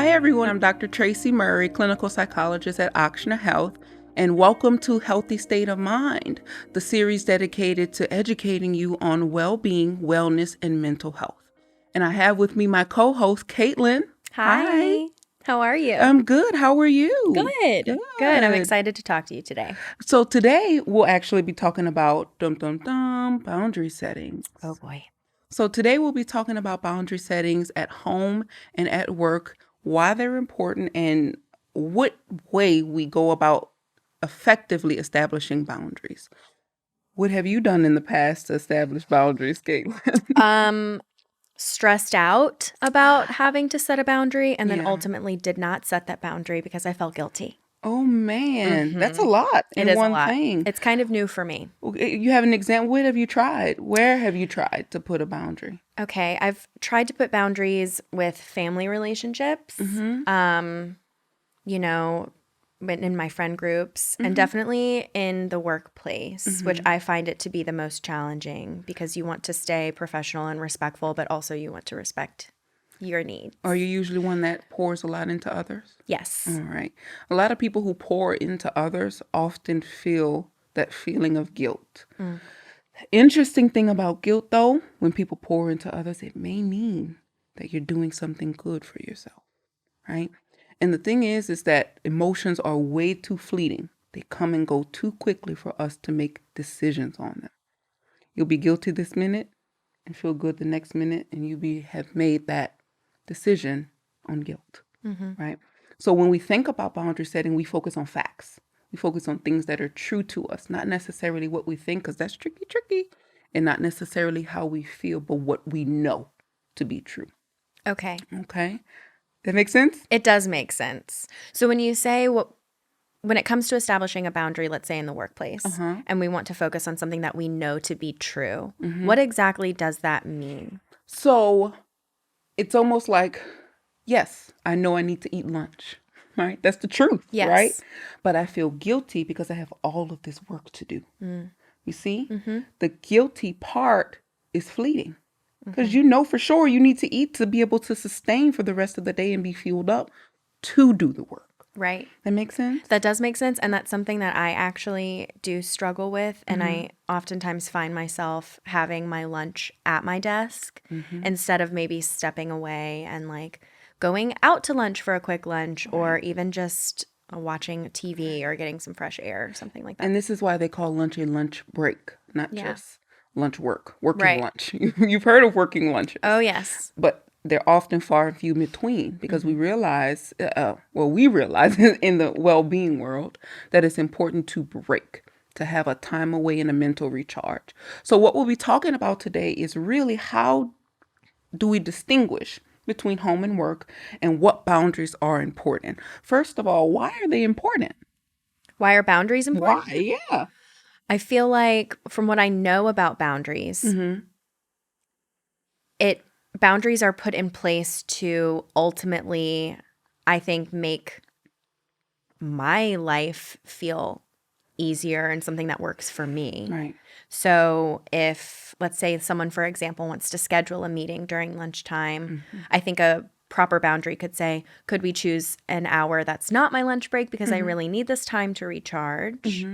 Hi, everyone. I'm Dr. Tracey Murry, clinical psychologist at Ochsner Health, and welcome to Healthy State of Mind, the series dedicated to educating you on well-being, wellness, and mental health. And I have with me my co-host, Kaitlyn. Hi. How are you? I'm good. How are you? Good. I'm excited to talk to you today. So today we'll actually be talking about boundary settings. Oh boy. So today we'll be talking about boundary settings at home and at work, why they're important, and what way we go about effectively establishing boundaries. What have you done in the past to establish boundaries, Kaitlyn? Stressed out about having to set a boundary and then ultimately did not set that boundary because I felt guilty. Oh man, that's a lot in It is one a lot. thing. It's kind of new for me. You have an example. What have you tried? Where have you tried to put a boundary? Okay, I've tried to put boundaries with family relationships. In my friend groups and definitely in the workplace, which I find it to be the most challenging because you want to stay professional and respectful, but also you want to respect your needs. Are you usually one that pours a lot into others? Yes. All right. A lot of people who pour into others often feel that feeling of guilt. Interesting thing about guilt, though, when people pour into others, it may mean that you're doing something good for yourself, right? And the thing is that emotions are way too fleeting. They come and go too quickly for us to make decisions on them. You'll be guilty this minute and feel good the next minute, and have made that decision on guilt, right? So when we think about boundary setting, we focus on facts. We focus on things that are true to us, not necessarily what we think, because that's tricky, and not necessarily how we feel, but what we know to be true. Okay. That makes sense? It does make sense. So when you say when it comes to establishing a boundary, let's say in the workplace, and we want to focus on something that we know to be true, what exactly does that mean? So it's almost like, yes, I know I need to eat lunch, right? That's the truth, right? But I feel guilty because I have all of this work to do. You see? The guilty part is fleeting. Because you know for sure you need to eat to be able to sustain for the rest of the day and be fueled up to do the work. Right. That makes sense? That does make sense. And that's something that I actually do struggle with. And I oftentimes find myself having my lunch at my desk instead of maybe stepping away and like going out to lunch for a quick lunch or even just watching TV or getting some fresh air or something like that. And this is why they call lunch a lunch break, not just lunch working lunch. You've heard of working lunches. Oh, yes. But they're often far and few between because we realize in the well-being world that it's important to break, to have a time away and a mental recharge. So what we'll be talking about today is really how do we distinguish between home and work and what boundaries are important. First of all, why are they important? Why are boundaries important? Why? Yeah. I feel like from what I know about boundaries, boundaries are put in place to ultimately, I think, make my life feel easier and something that works for me. Right. So if, let's say someone, for example, wants to schedule a meeting during lunchtime, I think a proper boundary could say, could we choose an hour that's not my lunch break because I really need this time to recharge?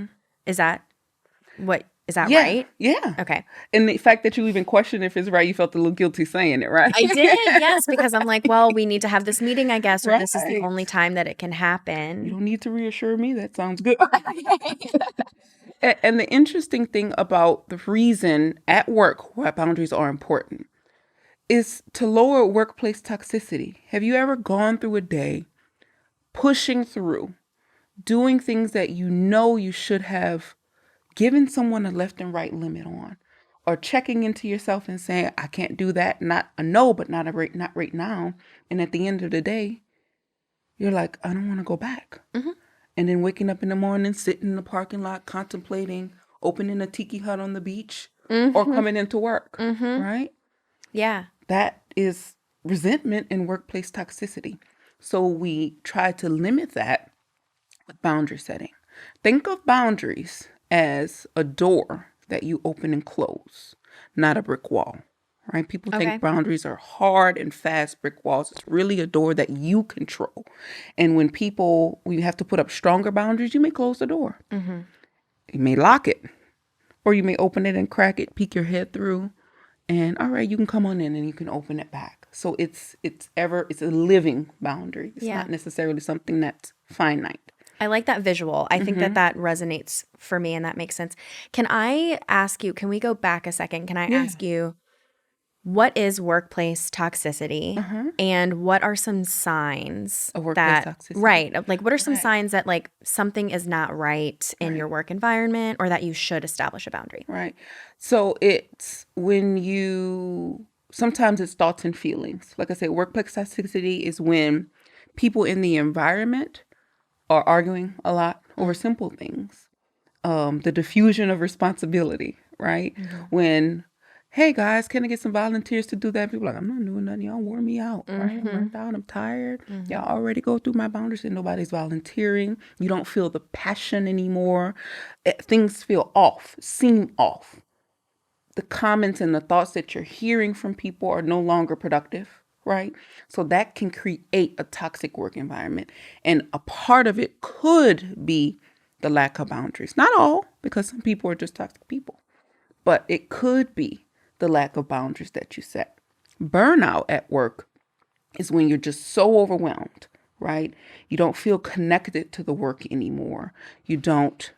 Is that right? Yeah. Okay. And the fact that you even question if it's right, you felt a little guilty saying it, right? I did, yes, because I'm like, well, we need to have this meeting, I guess, or this is the only time that it can happen. You don't need to reassure me. That sounds good. And the interesting thing about the reason at work why boundaries are important is to lower workplace toxicity. Have you ever gone through a day pushing through, doing things that you know you should have given someone a left and right limit on, or checking into yourself and saying, I can't do that, not a no, but not right now. And at the end of the day, you're like, I don't want to go back. And then waking up in the morning, sitting in the parking lot, contemplating opening a tiki hut on the beach or coming into work, right? Yeah. That is resentment and workplace toxicity. So we try to limit that with boundary setting. Think of boundaries as a door that you open and close, not a brick wall, right? People Okay. think boundaries are hard and fast brick walls. It's really a door that you control. And when you have to put up stronger boundaries, you may close the door. Mm-hmm. You may lock it, or you may open it and crack it, peek your head through, and all right, you can come on in and you can open it back. So it's a living boundary. It's not necessarily something that's finite. I like that visual. I think Mm-hmm. that resonates for me and that makes sense. Can I ask you, can we go back a second? Can I ask you, what is workplace toxicity and what are some signs Of workplace toxicity. Right. Like what are some signs that like something is not right in your work environment or that you should establish a boundary? Right. So it's sometimes it's thoughts and feelings. Like I said, workplace toxicity is when people in the environment are arguing a lot over simple things. The diffusion of responsibility, right? When, hey guys, can I get some volunteers to do that? People are like, I'm not doing nothing. Y'all wore me out, right? I'm burnt out. I'm tired. Y'all already go through my boundaries and nobody's volunteering. You don't feel the passion anymore. Things feel off, seem off. The comments and the thoughts that you're hearing from people are no longer productive, right? So that can create a toxic work environment. And a part of it could be the lack of boundaries. Not all, because some people are just toxic people. But it could be the lack of boundaries that you set. Burnout at work is when you're just so overwhelmed, right? You don't feel connected to the work anymore. You don't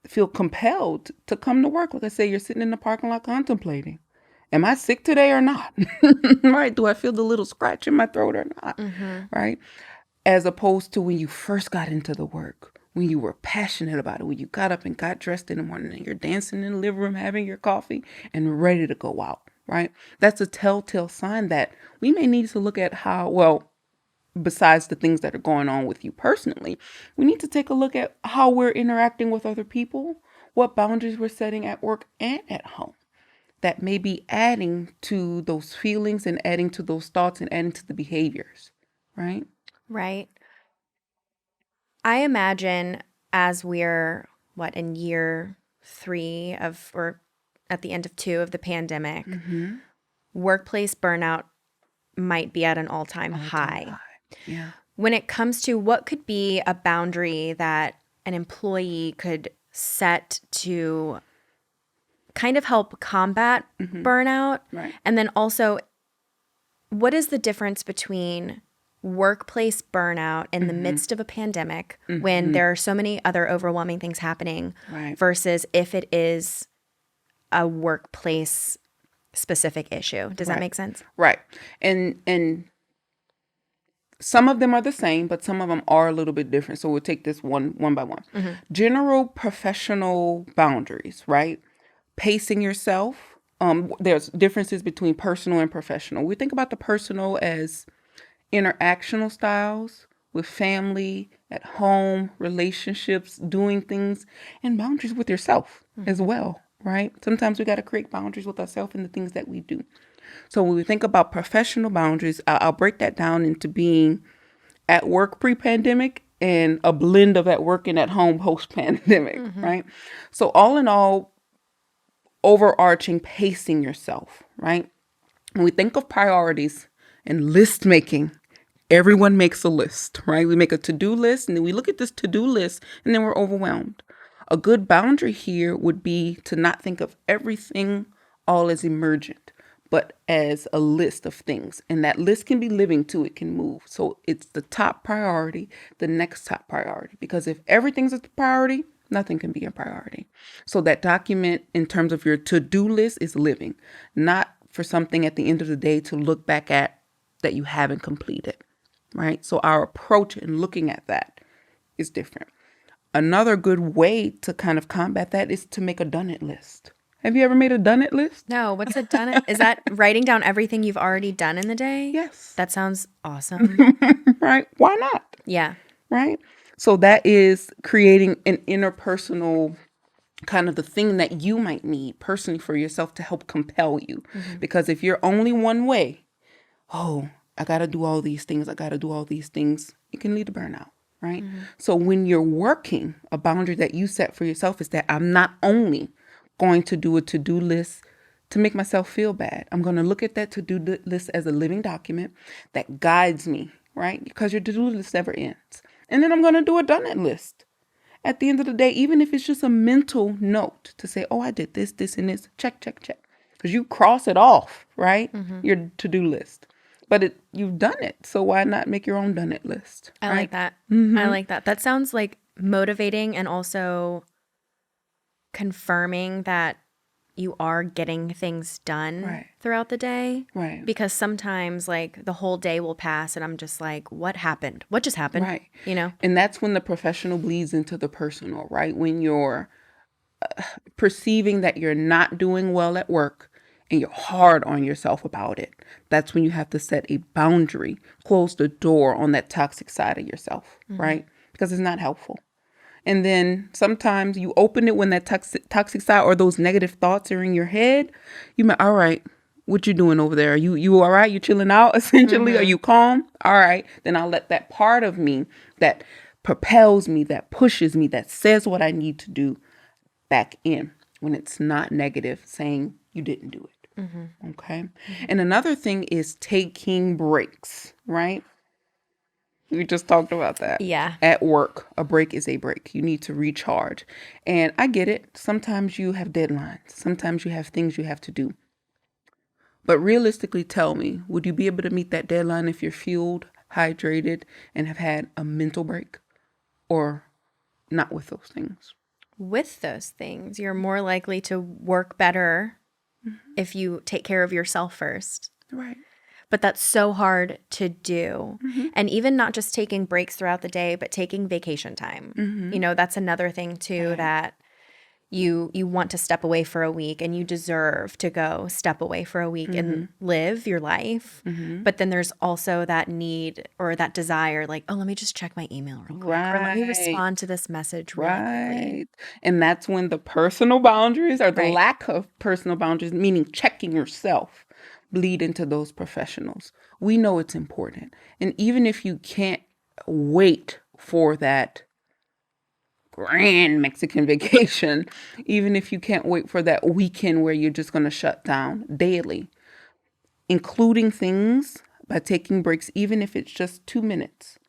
feel compelled to come to work. Like I say, you're sitting in the parking lot contemplating, am I sick today or not? Right? Do I feel the little scratch in my throat or not? Right? As opposed to when you first got into the work, when you were passionate about it, when you got up and got dressed in the morning and you're dancing in the living room, having your coffee and ready to go out, right? That's a telltale sign that we may need to look at besides the things that are going on with you personally, we need to take a look at how we're interacting with other people, what boundaries we're setting at work and at home. That may be adding to those feelings and adding to those thoughts and adding to the behaviors, right? Right. I imagine as we're, in year 3 or at the end of 2 of the pandemic, workplace burnout might be at an all-time high. Yeah. When it comes to what could be a boundary that an employee could set to kind of help combat burnout, Right. and then also, what is the difference between workplace burnout in the midst of a pandemic when there are so many other overwhelming things happening versus if it is a workplace specific issue? Does that make sense? Right. And some of them are the same, but some of them are a little bit different. So we'll take this one by one. General professional boundaries, right? Pacing yourself. There's differences between personal and professional. We think about the personal as interactional styles with family, at home, relationships, doing things, and boundaries with yourself as well, right? Sometimes we got to create boundaries with ourselves and the things that we do. So when we think about professional boundaries, I'll break that down into being at work pre-pandemic and a blend of at work and at home post-pandemic, right? So all in all, overarching pacing yourself, right? When we think of priorities and list making, everyone makes a list, right? We make a to-do list and then we look at this to-do list and then we're overwhelmed. A good boundary here would be to not think of everything all as emergent, but as a list of things. And that list can be living too, it can move. So it's the top priority, the next top priority. Because if everything's a priority, nothing can be a priority. So that document in terms of your to-do list is living, not for something at the end of the day to look back at that you haven't completed, right? So our approach in looking at that is different. Another good way to kind of combat that is to make a done it list. Have you ever made a done it list? No, what's a done it? Is that writing down everything you've already done in the day? Yes. That sounds awesome. Right? Why not? Yeah. Right? So that is creating an interpersonal kind of the thing that you might need personally for yourself to help compel you. Because if you're only one way, I got to do all these things, it can lead to burnout, right? So when you're working, a boundary that you set for yourself is that I'm not only going to do a to-do list to make myself feel bad. I'm going to look at that to-do list as a living document that guides me, right? Because your to-do list never ends. And then I'm going to do a done it list. At the end of the day, even if it's just a mental note to say, oh, I did this, this, and this, check, check, check. Because you cross it off, right? Your to-do list. But you've done it. So why not make your own done it list? I right? like that. I like that. That sounds like motivating and also confirming that you are getting things done throughout the day. Right. Because sometimes like the whole day will pass and I'm just like, what happened? What just happened? Right. You know? And that's when the professional bleeds into the personal, right? When you're perceiving that you're not doing well at work and you're hard on yourself about it. That's when you have to set a boundary, close the door on that toxic side of yourself, right? Because it's not helpful. And then sometimes you open it when that toxic side or those negative thoughts are in your head. You might, all right, what you doing over there? Are you all right? You chilling out essentially? Are you calm? All right. Then I'll let that part of me that propels me, that pushes me, that says what I need to do back in when it's not negative saying you didn't do it. Okay. And another thing is taking breaks, right? We just talked about that. Yeah. At work, a break is a break. You need to recharge. And I get it. Sometimes you have deadlines. Sometimes you have things you have to do. But realistically, tell me, would you be able to meet that deadline if you're fueled, hydrated, and have had a mental break? Or not with those things? With those things, you're more likely to work better if you take care of yourself first. Right. But that's so hard to do. And even not just taking breaks throughout the day, but taking vacation time. You know, that's another thing too, that you want to step away for a week and you deserve to go step away for a week and live your life. But then there's also that need or that desire, like, oh, let me just check my email real quick. Or let me respond to this message really quickly. And that's when the personal boundaries or the lack of personal boundaries, meaning checking yourself, bleed into those professionals. We know it's important. And even if you can't wait for that grand Mexican vacation, even if you can't wait for that weekend where you're just going to shut down daily, including things by taking breaks, even if it's just 2 minutes.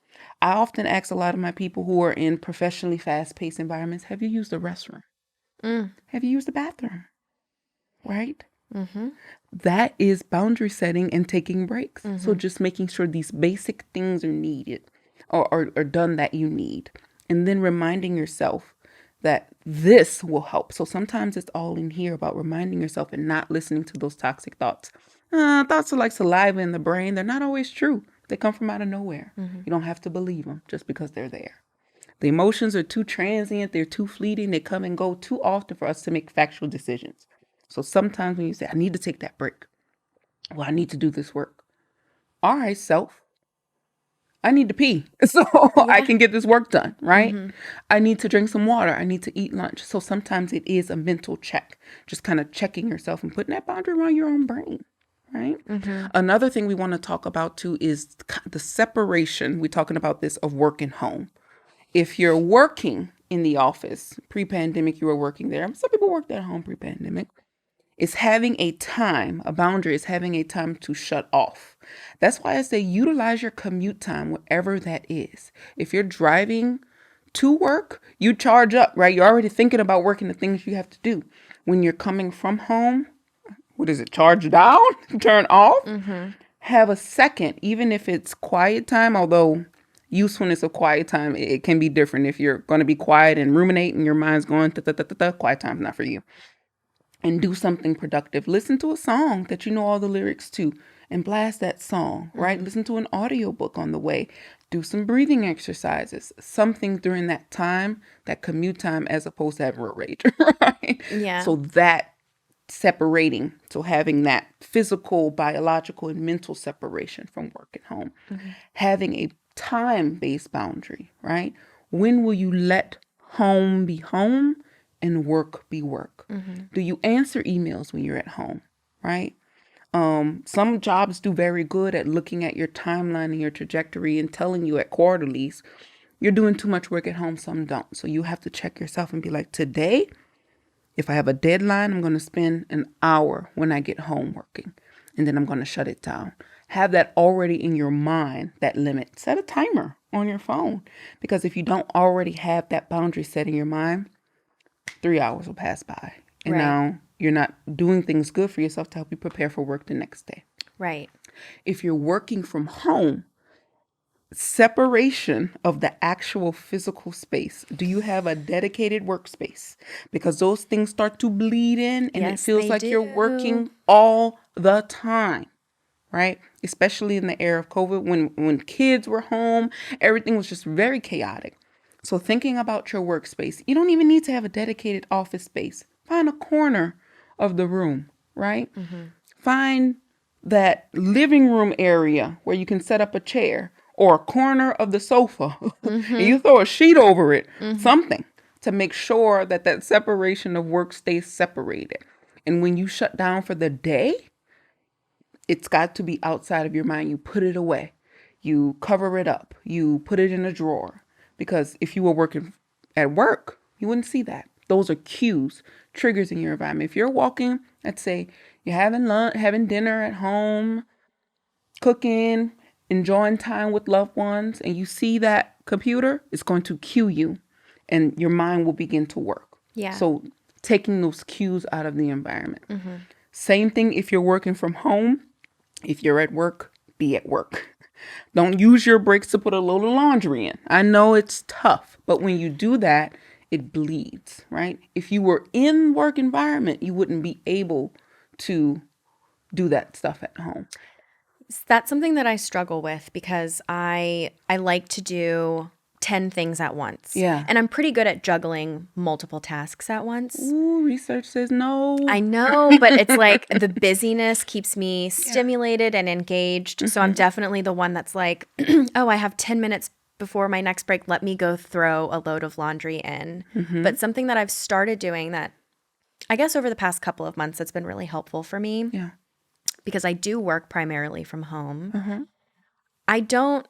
I often ask a lot of my people who are in professionally fast-paced environments, have you used the restroom? Have you used the bathroom? Right? That is boundary setting and taking breaks. So just making sure these basic things are needed or are done that you need. And then reminding yourself that this will help. So sometimes it's all in here about reminding yourself and not listening to those toxic thoughts. Thoughts are like saliva in the brain. They're not always true. They come from out of nowhere. You don't have to believe them just because they're there. The emotions are too transient. They're too fleeting. They come and go too often for us to make factual decisions. So sometimes when you say, I need to take that break. Well, I need to do this work. All right, self. I need to pee so I can get this work done, right? I need to drink some water. I need to eat lunch. So sometimes it is a mental check, just kind of checking yourself and putting that boundary around your own brain, right? Another thing we want to talk about too is the separation. We're talking about this of work and home. If you're working in the office, pre-pandemic, you were working there. Some people worked at home pre-pandemic. It's having a time, a boundary is having a time to shut off. That's why I say utilize your commute time, whatever that is. If you're driving to work, you charge up, right? You're already thinking about working the things you have to do. When you're coming from home, what is it? Charge down, turn off, have a second, even if it's quiet time, although usefulness of quiet time, it can be different. If you're going to be quiet and ruminate and your mind's going, quiet time's not for you. And do something productive. Listen to a song that you know all the lyrics to and blast that song, right? Listen to an audiobook on the way. Do some breathing exercises, something during that time, that commute time, as opposed to having road rage, right? Yeah. So that separating, so having that physical, biological, and mental separation from work and home. Having a time-based boundary, right? When will you let home be home and work be work? Do you answer emails when you're at home, right? Some jobs do very good at looking at your timeline and your trajectory and telling you at quarterlies, you're doing too much work at home, some don't. So you have to check yourself and be like, today If I have a deadline, I'm going to spend an hour when I get home working, and then I'm going to shut it down. Have that already in your mind, that limit. Set a timer on your phone, because if you don't already have that boundary set in your mind, 3 hours will pass by. And now you're not doing things good for yourself to help you prepare for work the next day. Right. If you're working from home, separation of the actual physical space. Do you have a dedicated workspace? Because those things start to bleed in, and it feels like you're working all the time, right? Especially in the era of COVID, when kids were home, everything was just very chaotic. So thinking about your workspace, you don't even need to have a dedicated office space. Find a corner of the room, right? Find that living room area where you can set up a chair or a corner of the sofa and you throw a sheet over it, something to make sure that that separation of work stays separated. And when you shut down for the day, it's got to be outside of your mind. You put it away. You cover it up. You put it in a drawer. Because if you were working at work, you wouldn't see that. Those are cues, triggers in your environment. If you're walking, let's say you're having lunch, having dinner at home, cooking, enjoying time with loved ones, and you see that computer, it's going to cue you, and your mind will begin to work. Yeah. So taking those cues out of the environment. Same thing if you're working from home. If you're at work, be at work. Don't use your breaks to put a load of laundry in. I know it's tough, but when you do that, it bleeds, right? If you were in work environment, you wouldn't be able to do that stuff at home. That's something that I struggle with because I like to do 10 things at once. Yeah. And I'm pretty good at juggling multiple tasks at once. Ooh, research says no. I know, but it's like the busyness keeps me stimulated and engaged. So I'm definitely the one that's like, oh, I have 10 minutes before my next break. Let me go throw a load of laundry in. But something that I've started doing that I guess over the past couple of months that's been really helpful for me. Yeah. Because I do work primarily from home. I don't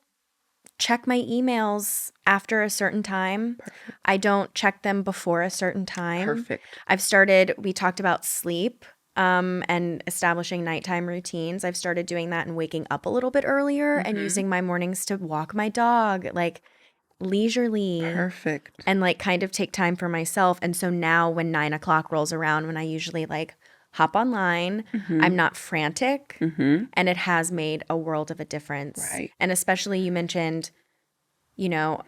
check my emails after a certain time. Perfect. I don't check them before a certain time. Perfect. We talked about sleep and establishing nighttime routines. I've started doing that and waking up a little bit earlier and using my mornings to walk my dog, like leisurely. Perfect. And like kind of take time for myself. And so now when 9 o'clock rolls around, when I usually like hop online, I'm not frantic, and it has made a world of a difference. Right. And especially you mentioned, you know,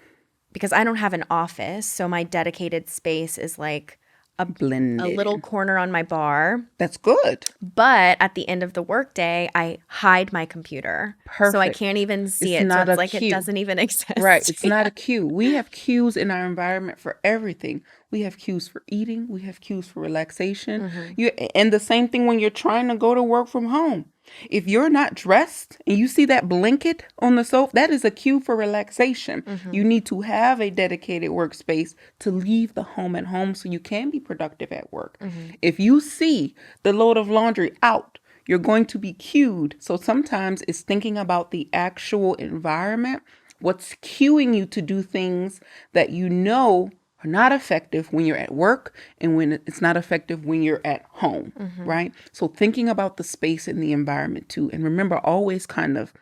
because I don't have an office, so my dedicated space is like a little corner on my bar. That's good. But at the end of the workday, I hide my computer. Perfect. So I can't even see It's it. not So it's a like cue. it doesn't even exist. Right. It's not a cue. We have cues in our environment for everything. We have cues for eating. We have cues for relaxation. And the same thing when you're trying to go to work from home. If you're not dressed and you see that blanket on the sofa, that is a cue for relaxation. You need to have a dedicated workspace to leave the home at home so you can be productive at work. If you see the load of laundry out, you're going to be cued. So sometimes it's thinking about the actual environment, what's cueing you to do things that you know are not effective when you're at work and when it's not effective when you're at home, right? So thinking about the space and the environment too. And remember, always kind of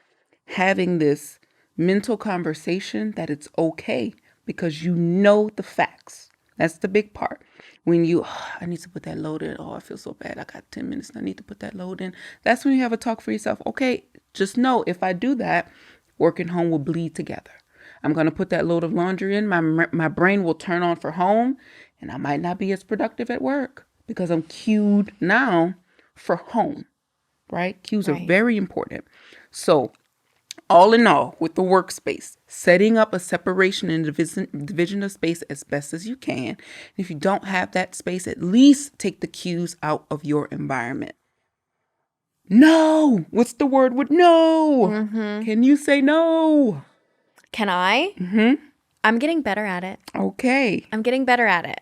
having this mental conversation that it's okay because you know the facts. That's the big part. When you, I need to put that load in. Oh, I feel so bad. I got 10 minutes. I need to put that load in. That's when you have a talk for yourself. Okay, just know if I do that, work and home will bleed together. I'm going to put that load of laundry in. My brain will turn on for home, and I might not be as productive at work because I'm cued now for home, right? Cues are very important. So all in all, with the workspace, setting up a separation and division of space as best as you can. If you don't have that space, at least take the cues out of your environment. No. What's the word with no? Can you say no? Can I? I'm getting better at it. Okay. I'm getting better at it.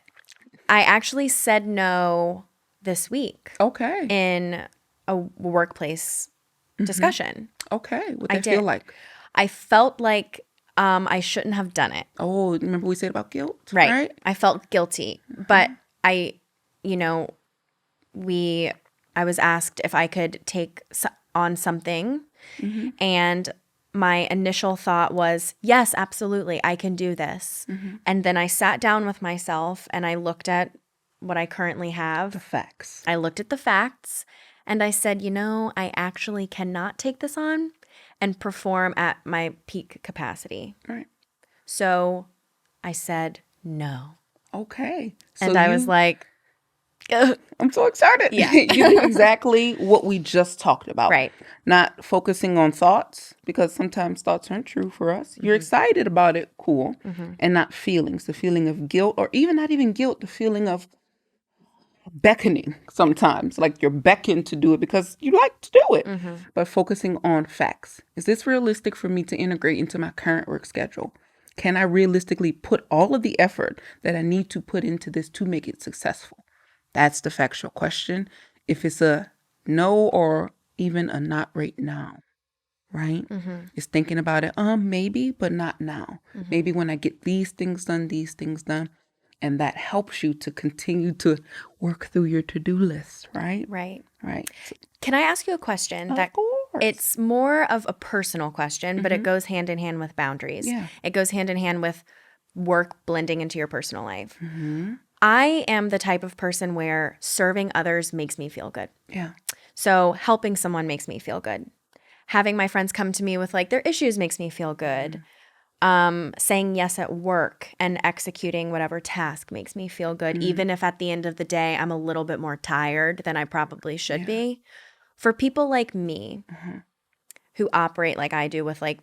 I actually said no this week. Okay. In a workplace discussion. Okay. What did that feel like? I felt like I shouldn't have done it. Oh, remember we said about guilt? Right. I felt guilty. But you know, I was asked if I could take on something, and my initial thought was, yes, absolutely, I can do this. And then I sat down with myself and I looked at what I currently have. The facts. I looked at the facts and I said, I actually cannot take this on and perform at my peak capacity. Right. So I said no. Okay. So And I was like, ugh. I'm so excited. Yeah. You do exactly what we just talked about. Right. Not focusing on thoughts, because sometimes thoughts aren't true for us. You're excited about it, cool. And not feelings. The feeling of guilt, or even not even guilt, the feeling of beckoning sometimes. Like you're beckoned to do it because you like to do it. But focusing on facts. Is this realistic for me to integrate into my current work schedule? Can I realistically put all of the effort that I need to put into this to make it successful? That's the factual question. If it's a no or even a not right now, right? It's thinking about it, maybe, but not now. Maybe when I get these things done. And that helps you to continue to work through your to-do list, right? Right. Right. Can I ask you a question? Of course. It's more of a personal question, but it goes hand in hand with boundaries. Yeah. It goes hand in hand with work blending into your personal life. I am the type of person where serving others makes me feel good. Yeah. So helping someone makes me feel good. Having my friends come to me with like their issues makes me feel good. Saying yes at work and executing whatever task makes me feel good, even if at the end of the day I'm a little bit more tired than I probably should be. For people like me who operate like I do with like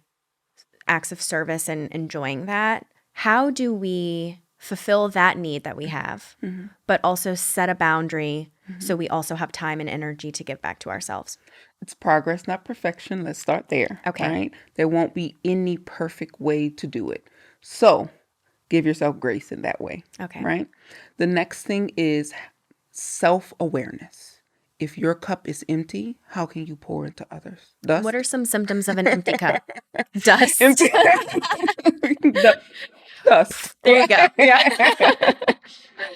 acts of service and enjoying that, how do we fulfill that need that we have, but also set a boundary so we also have time and energy to give back to ourselves? It's progress, not perfection. Let's start there. Okay. Right? There won't be any perfect way to do it. So give yourself grace in that way. Okay. Right? The next thing is self-awareness. If your cup is empty, how can you pour into others? Dust? What are some symptoms of an empty cup? Dust. Empty. Dust. There you go. Yeah.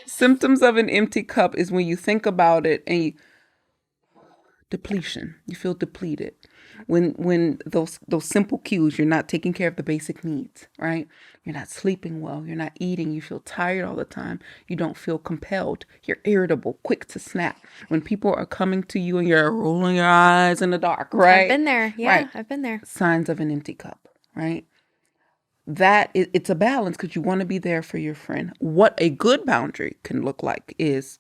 Symptoms of an empty cup is when you think about it and depletion. You feel depleted. When those simple cues, you're not taking care of the basic needs, right? You're not sleeping well. You're not eating. You feel tired all the time. You don't feel compelled. You're irritable, quick to snap. When people are coming to you and you're rolling your eyes in the dark, right? I've been there. Yeah, Right. I've been there. Signs of an empty cup, right? It's a balance because you want to be there for your friend. What a good boundary can look like is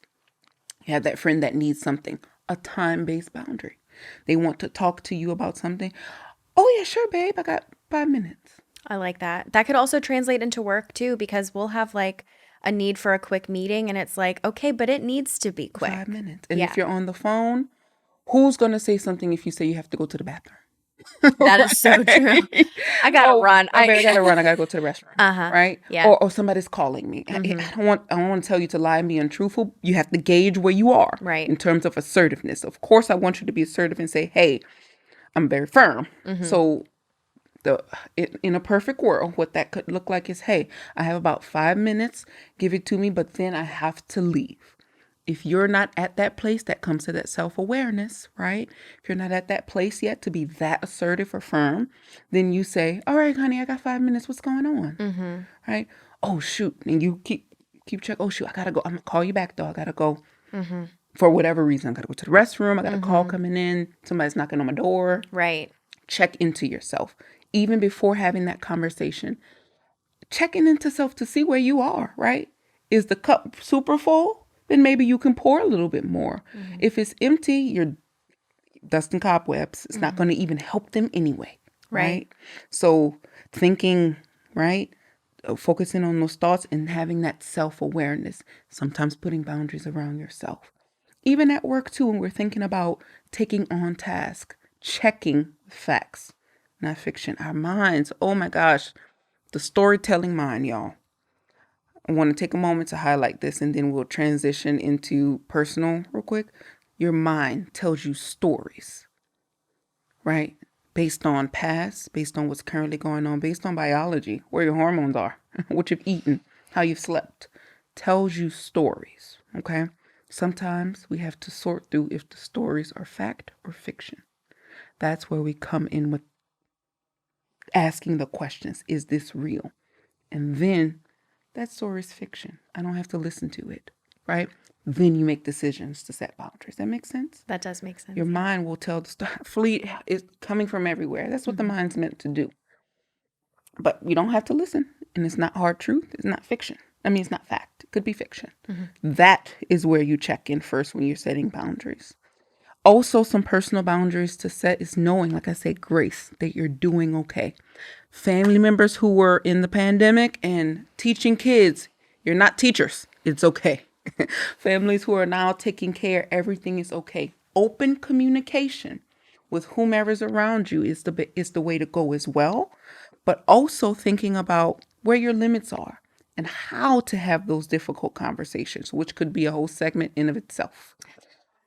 you have that friend that needs something, a time-based boundary. They want to talk to you about something. Oh, yeah, sure, babe. I got 5 minutes. I like that. That could also translate into work too, because we'll have like a need for a quick meeting and it's like, okay, but it needs to be quick. 5 minutes. And Yeah. if you're on the phone, who's going to say something if you say you have to go to the bathroom? That is so true. I gotta run. I gotta run. I gotta go to the restroom. Right? Yeah. Or somebody's calling me. I don't want to tell you to lie and be untruthful. You have to gauge where you are. Right. In terms of assertiveness. Of course, I want you to be assertive and say, "Hey, I'm very firm." So, in a perfect world, what that could look like is, "Hey, I have about 5 minutes. Give it to me, but then I have to leave." If you're not at that place, that comes to that self-awareness, right? If you're not at that place yet to be that assertive or firm, then you say, all right, honey, I got 5 minutes. What's going on? Right? Oh, shoot. And you keep check. Oh, shoot, I got to go. I'm going to call you back, though. I got to go for whatever reason. I got to go to the restroom. I got a call coming in. Somebody's knocking on my door. Right. Check into yourself. Even before having that conversation, checking into self to see where you are, right? Is the cup super full? Then maybe you can pour a little bit more. If it's empty, you're dusting cobwebs. It's not going to even help them anyway. Right? So thinking, right? Focusing on those thoughts and having that self-awareness. Sometimes putting boundaries around yourself. Even at work too, when we're thinking about taking on task, checking facts, not fiction. Our minds, oh my gosh, the storytelling mind, y'all. I want to take a moment to highlight this and then we'll transition into personal real quick. Your mind tells you stories, right? Based on past, based on what's currently going on, based on biology, where your hormones are, what you've eaten, how you've slept. Tells you stories, okay? Sometimes we have to sort through if the stories are fact or fiction. That's where we come in with asking the questions, is this real? And then that story is fiction. I don't have to listen to it, right? Then you make decisions to set boundaries. That makes sense? That does make sense. Your mind will tell the story. Fleet is coming from everywhere. That's what the mind's meant to do. But you don't have to listen. And it's not hard truth. It's not fiction. I mean, it's not fact. It could be fiction. That is where you check in first when you're setting boundaries. Also, some personal boundaries to set is knowing, like I said, grace, that you're doing okay. Family members who were in the pandemic and teaching kids, you're not teachers. It's okay. Families who are now taking care, everything is okay. Open communication with whomever's around you is the way to go as well. But also thinking about where your limits are and how to have those difficult conversations, which could be a whole segment in of itself.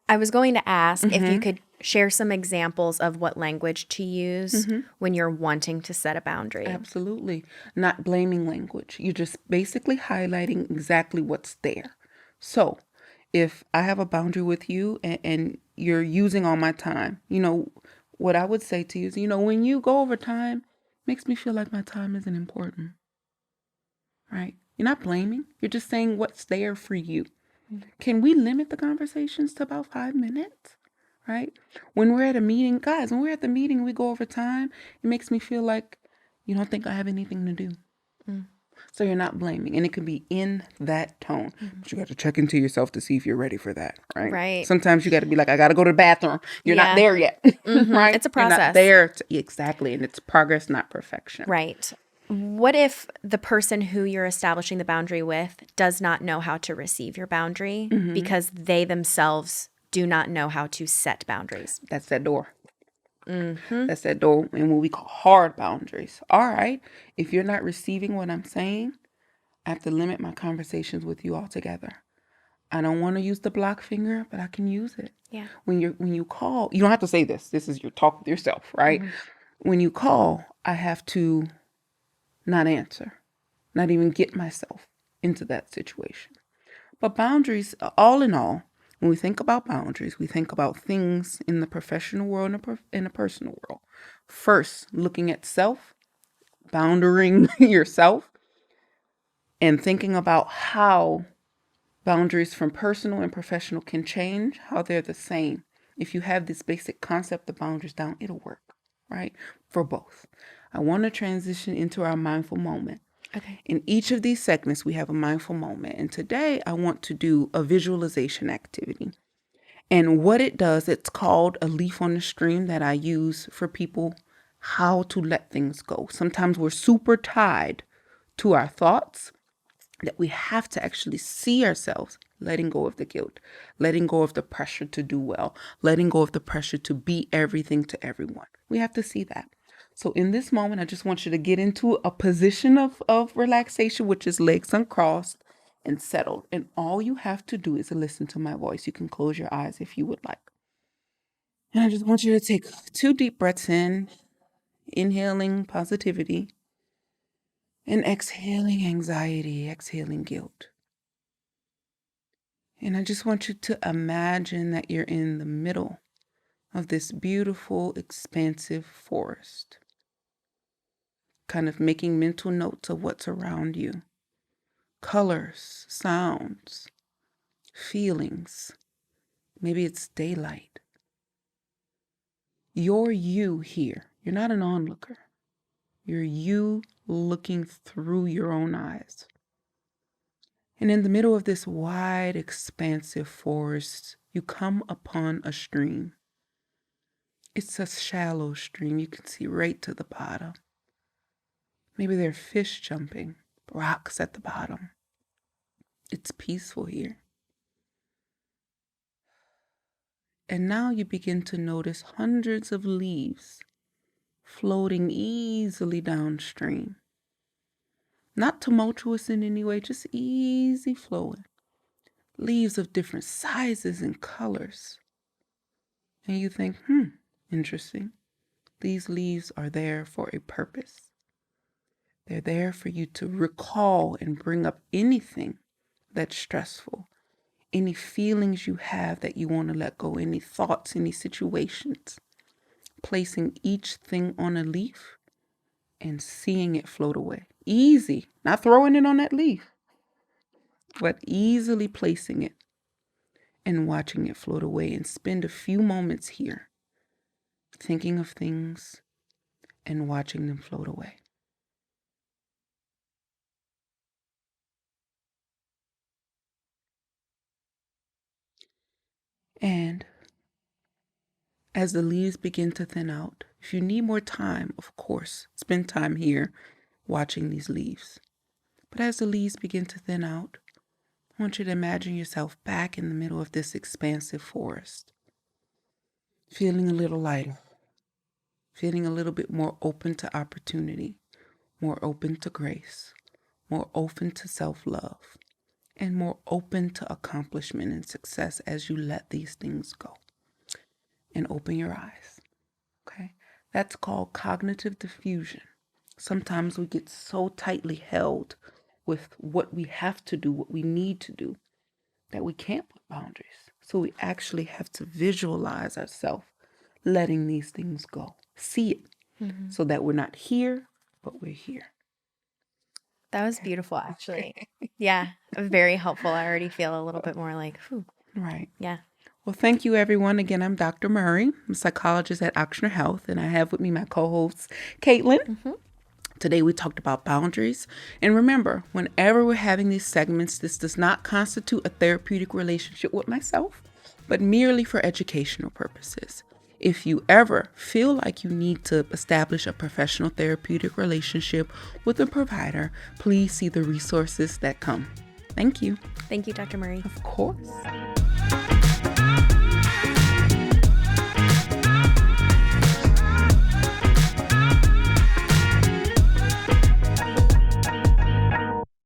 I was going to ask if you could share some examples of what language to use when you're wanting to set a boundary. Absolutely. Not blaming language. You're just basically highlighting exactly what's there. So if I have a boundary with you and you're using all my time, what I would say to you is, when you go over time, it makes me feel like my time isn't important, right? You're not blaming. You're just saying what's there for you. Can we limit the conversations to about 5 minutes? Right? When we're at a meeting, guys, when we're at the meeting, we go over time. It makes me feel like you don't think I have anything to do. So you're not blaming. And it can be in that tone. But you got to check into yourself to see if you're ready for that. Right. Right. Sometimes you got to be like, I got to go to the bathroom. You're Yeah. not there yet. Right. It's a You're process. not there. Exactly. And it's progress, not perfection. Right. What if the person who you're establishing the boundary with does not know how to receive your boundary because they themselves do not know how to set boundaries? That's that door. That's that door. And what we call hard boundaries. All right. If you're not receiving what I'm saying, I have to limit my conversations with you altogether. I don't want to use the block finger, but I can use it. Yeah. When you call, you don't have to say this. This is your talk with yourself, right? When you call, I have to not answer, not even get myself into that situation. But boundaries, all in all, when we think about boundaries, we think about things in the professional world and in the personal world. First, looking at self, boundarying yourself, and thinking about how boundaries from personal and professional can change, how they're the same. If you have this basic concept of boundaries down, it'll work, right? For both. I want to transition into our mindful moment. Okay. In each of these segments, we have a mindful moment. And today I want to do a visualization activity. And what it does, it's called a leaf on the stream that I use for people how to let things go. Sometimes we're super tied to our thoughts that we have to actually see ourselves letting go of the guilt, letting go of the pressure to do well, letting go of the pressure to be everything to everyone. We have to see that. So in this moment, I just want you to get into a position of relaxation, which is legs uncrossed and settled. And all you have to do is listen to my voice. You can close your eyes if you would like. And I just want you to take 2 deep breaths in, inhaling positivity, and exhaling anxiety, exhaling guilt. And I just want you to imagine that you're in the middle of this beautiful, expansive forest. Kind of making mental notes of what's around you. Colors, sounds, feelings. Maybe it's daylight. You're you here. You're not an onlooker. You're you looking through your own eyes. And in the middle of this wide, expansive forest, you come upon a stream. It's a shallow stream. You can see right to the bottom. Maybe there are fish jumping, rocks at the bottom. It's peaceful here. And now you begin to notice hundreds of leaves floating easily downstream. Not tumultuous in any way, just easy flowing. Leaves of different sizes and colors. And you think, interesting. These leaves are there for a purpose. They're there for you to recall and bring up anything that's stressful, any feelings you have that you want to let go, any thoughts, any situations. Placing each thing on a leaf and seeing it float away. Easy. Not throwing it on that leaf, but easily placing it and watching it float away, and spend a few moments here thinking of things and watching them float away. And as the leaves begin to thin out, if you need more time, of course, spend time here watching these leaves. But as the leaves begin to thin out, I want you to imagine yourself back in the middle of this expansive forest, feeling a little lighter, feeling a little bit more open to opportunity, more open to grace, more open to self-love, and more open to accomplishment and success as you let these things go. And open your eyes, okay? That's called cognitive diffusion. Sometimes we get so tightly held with what we have to do, what we need to do, that we can't put boundaries. So we actually have to visualize ourselves letting these things go. See it, so that we're not here, but we're here. That was beautiful, actually. Yeah, very helpful. I already feel a little bit more like, whew. Right. Yeah. Well, thank you, everyone. Again, I'm Dr. Murry. I'm a psychologist at Ochsner Health, and I have with me my co-host, Kaitlyn. Today, we talked about boundaries. And remember, whenever we're having these segments, this does not constitute a therapeutic relationship with myself, but merely for educational purposes. If you ever feel like you need to establish a professional therapeutic relationship with a provider, please see the resources that come. Thank you. Thank you, Dr. Murry. Of course.